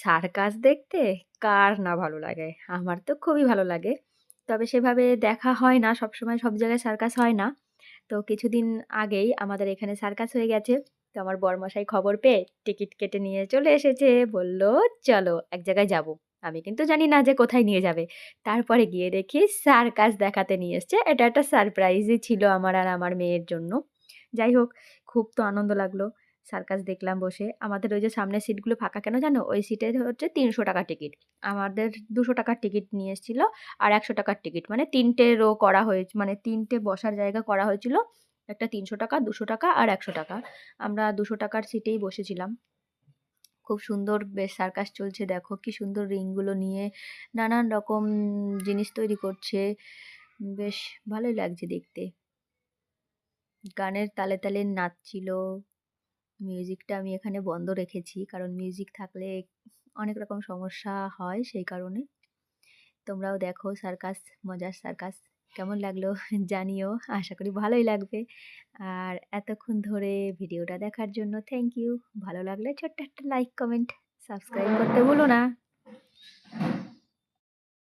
Circus দেখতে কার না ভালো লাগে? আমার তো খুবই ভালো লাগে। তবে সেভাবে দেখা হয় না, সবসময় সব জায়গায় সার্কাস হয় না। তো কিছুদিন আগেই আমাদের এখানে সার্কাস হয়ে গেছে। তো আমার বরমশাই খবর পেয়ে টিকিট কেটে নিয়ে চলে এসেছে। বলল, "চলো এক জায়গায় যাবো।" আমি কিন্তু জানি না যে কোথায় নিয়ে যাবে। তারপরে গিয়ে দেখি সার্কাস দেখাতে নিয়ে এসছে। এটা একটা সারপ্রাইজই ছিল আমার আর আমার মেয়ের জন্য। যাই হোক, খুব তো আনন্দ লাগলো। সার্কাস দেখলাম বসে। আমাদের ওই যে সামনের সিটগুলো ফাঁকা কেন জানো? ওই সিটের হচ্ছে ৳৩০০ টিকিট। আমাদের ৳২০০ টিকিট নিয়ে এসেছিল আর ৳১০০ টিকিট। মানে ৩ টে রো করা মানে ৩ টে বসার জায়গা করা হয়েছিল। একটা ৳৩০০, ৳২০০ আর ৳১০০। আমরা ৳২০০ র সিটেই বসেছিলাম। খুব সুন্দর বেশ সার্কাস চলছে দেখো কি সুন্দর রিংগুলো নিয়ে নানান রকম জিনিস তৈরি করছে। বেশ ভালোই লাগছে দেখতে। গানের তালে, তালে নাচছিল। মিউজিকটা আমি এখানে বন্ধ রেখেছি। কারণ মিউজিক থাকলে অনেক রকম সমস্যা হয় সেই কারণে। তোমরাও দেখো সার্কাস, মজার সার্কাস। কেমন লাগলো জানিও। আশা করি ভালোই লাগবে। আর এতক্ষণ ধরে ভিডিওটা দেখার জন্য থ্যাংক ইউ। ভালো লাগলে ছোট্ট একটা লাইক, কমেন্ট, সাবস্ক্রাইব করতে ভুলো না।